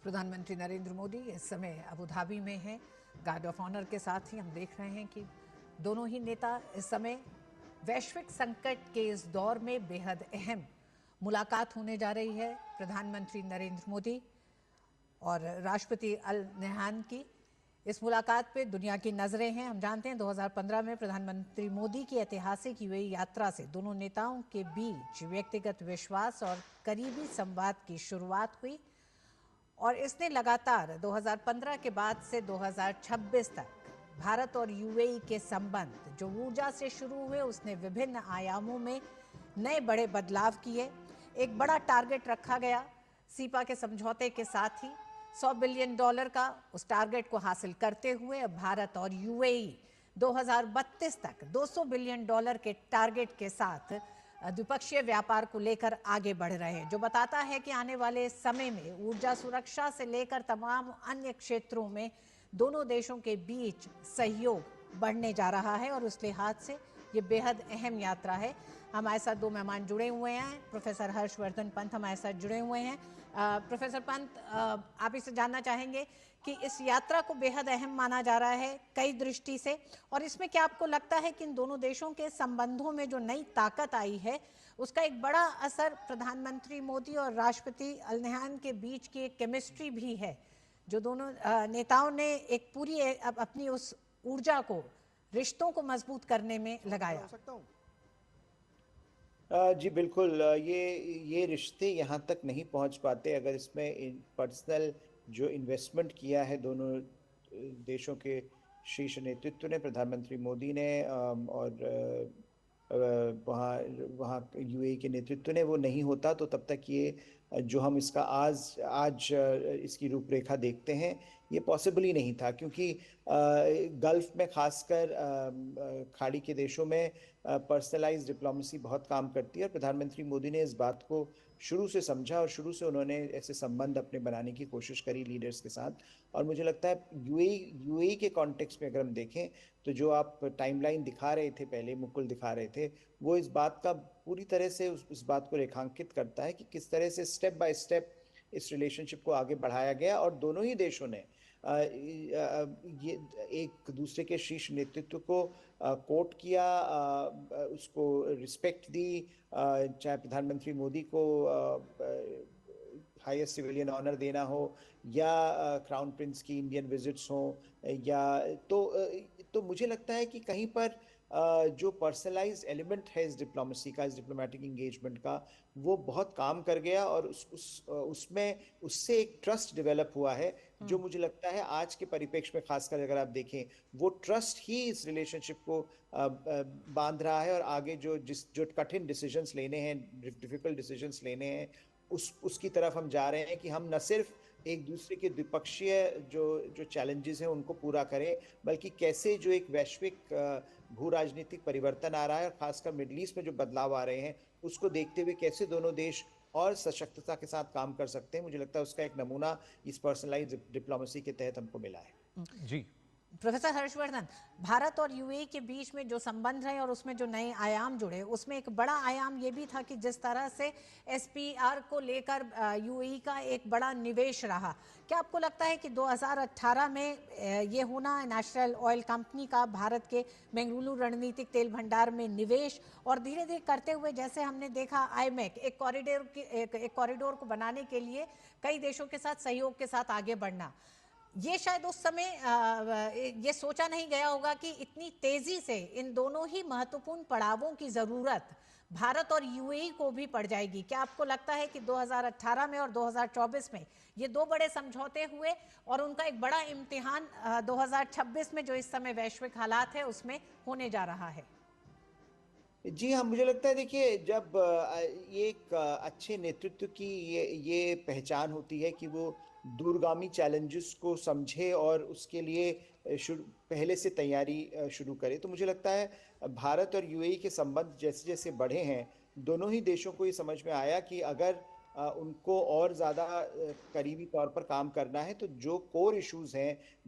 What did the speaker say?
प्रधानमंत्री नरेंद्र मोदी इस समय अबू धाबी में हैं, गार्ड ऑफ ऑनर के साथ ही हम देख रहे हैं कि दोनों ही नेता इस समय वैश्विक संकट के इस दौर में बेहद अहम मुलाकात होने जा रही है प्रधानमंत्री नरेंद्र मोदी और राष्ट्रपति अल नह्यान की। इस मुलाकात पे दुनिया की नजरें हैं। हम जानते हैं 2015 में प्रधानमंत्री मोदी की ऐतिहासिक यूएई यात्रा से दोनों नेताओं के बीच व्यक्तिगत विश्वास और करीबी संवाद की शुरुआत हुई और इसने लगातार 2015 के बाद से 2026 तक भारत और यूएई के संबंध जो ऊर्जा से शुरू हुए उसने विभिन्न आयामों में नए बड़े बदलाव किए। एक बड़ा टारगेट रखा गया सीपा के समझौते के साथ ही $100 बिलियन का। उस टारगेट को हासिल करते हुए अब भारत और यूएई 2032 तक $200 बिलियन के टारगेट के साथ द्विपक्षीय व्यापार को लेकर आगे बढ़ रहे हैं, जो बताता है कि आने वाले समय में ऊर्जा सुरक्षा से लेकर तमाम अन्य क्षेत्रों में दोनों देशों के बीच सहयोग बढ़ने जा रहा है और उस लिहाज से ये बेहद अहम यात्रा है। हमारे साथ दो मेहमान जुड़े हुए हैं। प्रोफेसर हर्षवर्धन पंत हमारे साथ जुड़े हुए हैं। प्रोफेसर पंत, आप इससे जानना चाहेंगे कि इस यात्रा को बेहद अहम माना जा रहा है कई दृष्टि से, और इसमें क्या आपको लगता है कि इन दोनों देशों के संबंधों में जो नई ताकत आई है उसका एक बड़ा असर प्रधानमंत्री मोदी और राष्ट्रपति अल नह्यान के बीच की एक केमिस्ट्री भी है, जो दोनों नेताओं ने एक पूरी अपनी उस ऊर्जा को, रिश्तों को मजबूत करने में लगाया? जी बिल्कुल। ये रिश्ते यहाँ तक नहीं पहुँच पाते अगर इसमें पर्सनल जो इन्वेस्टमेंट किया है दोनों देशों के शीर्ष नेतृत्व ने, प्रधानमंत्री मोदी ने और वहाँ वहाँ यूएई के नेतृत्व ने, वो नहीं होता तो तब तक ये जो हम इसका आज आज इसकी रूपरेखा देखते हैं ये पॉसिबल ही नहीं था, क्योंकि गल्फ में खासकर खाड़ी के देशों में पर्सनलाइज डिप्लोमेसी बहुत काम करती है और प्रधानमंत्री मोदी ने इस बात को शुरू से समझा और शुरू से उन्होंने ऐसे संबंध अपने बनाने की कोशिश करी लीडर्स के साथ। और मुझे लगता है यूएई के कॉन्टेक्स्ट में अगर हम देखें तो जो आप टाइमलाइन दिखा रहे थे, पहले मुकुल दिखा रहे थे, वो इस बात का पूरी तरह से उस बात को रेखांकित करता है कि किस तरह से स्टेप बाय स्टेप इस रिलेशनशिप को आगे बढ़ाया गया और दोनों ही देशों ने ये एक दूसरे के शीर्ष नेतृत्व को कोट किया, उसको रिस्पेक्ट दी, चाहे प्रधानमंत्री मोदी को हाईएस्ट सिविलियन ऑनर देना हो या क्राउन प्रिंस की इंडियन विजिट्स हो, या तो मुझे लगता है कि कहीं पर जो पर्सनलाइज्ड एलिमेंट है इस डिप्लोमेसी का, इस डिप्लोमेटिक एंगेजमेंट का, वो बहुत काम कर गया और उसमें उससे एक ट्रस्ट डेवलप हुआ है जो मुझे लगता है आज के परिप्रेक्ष्य में खासकर अगर आप देखें वो ट्रस्ट ही इस रिलेशनशिप को बांध रहा है और आगे जो कठिन डिसीजंस लेने हैं, डिफिकल्ट डिसीजंस लेने हैं, उसकी तरफ हम जा रहे हैं कि हम न सिर्फ एक दूसरे के द्विपक्षीय जो चैलेंजेस हैं उनको पूरा करें, बल्कि कैसे जो एक वैश्विक भू राजनीतिक परिवर्तन आ रहा है और खासकर मिडल ईस्ट में जो बदलाव आ रहे हैं उसको देखते हुए कैसे दोनों देश और सशक्तता के साथ काम कर सकते हैं। मुझे लगता है उसका एक नमूना इस पर्सनलाइज्ड डिप्लोमेसी के तहत हमको मिला है। जी प्रोफेसर हर्षवर्धन, भारत और यूएई के बीच में जो संबंध रहे और उसमें जो नए आयाम जुड़े, उसमें एक बड़ा आयाम ये भी था कि जिस तरह से एसपीआर को लेकर यूएई का एक बड़ा निवेश रहा। क्या आपको लगता है कि 2018 में ये होना, नेशनल ऑयल कंपनी का भारत के बेंगलुरु रणनीतिक तेल भंडार में निवेश और धीरे धीरे करते हुए, जैसे हमने देखा आईमेक एक कॉरिडोर को बनाने के लिए कई देशों के साथ सहयोग के साथ आगे बढ़ना, ये शायद उस समय ये सोचा नहीं गया होगा कि इतनी तेजी से इन दोनों ही महत्वपूर्ण पड़ावों की जरूरत भारत और यूएई को भी पड़ जाएगी। क्या आपको लगता है कि 2018 में और 2024 में ये दो बड़े समझौते हुए और उनका एक बड़ा इम्तिहान 2026 में जो इस समय वैश्विक हालात है उसमें होने जा रहा है? जी हाँ, मुझे लगता है, देखिए, जब ये एक अच्छे नेतृत्व की ये पहचान होती है कि वो दूरगामी चैलेंजेस को समझे और उसके लिए पहले से तैयारी शुरू करे। तो मुझे लगता है भारत और यूएई के संबंध जैसे जैसे बढ़े हैं, दोनों ही देशों को ये समझ में आया कि अगर उनको और ज़्यादा करीबी तौर पर काम करना है तो जो कोर इश्यूज हैं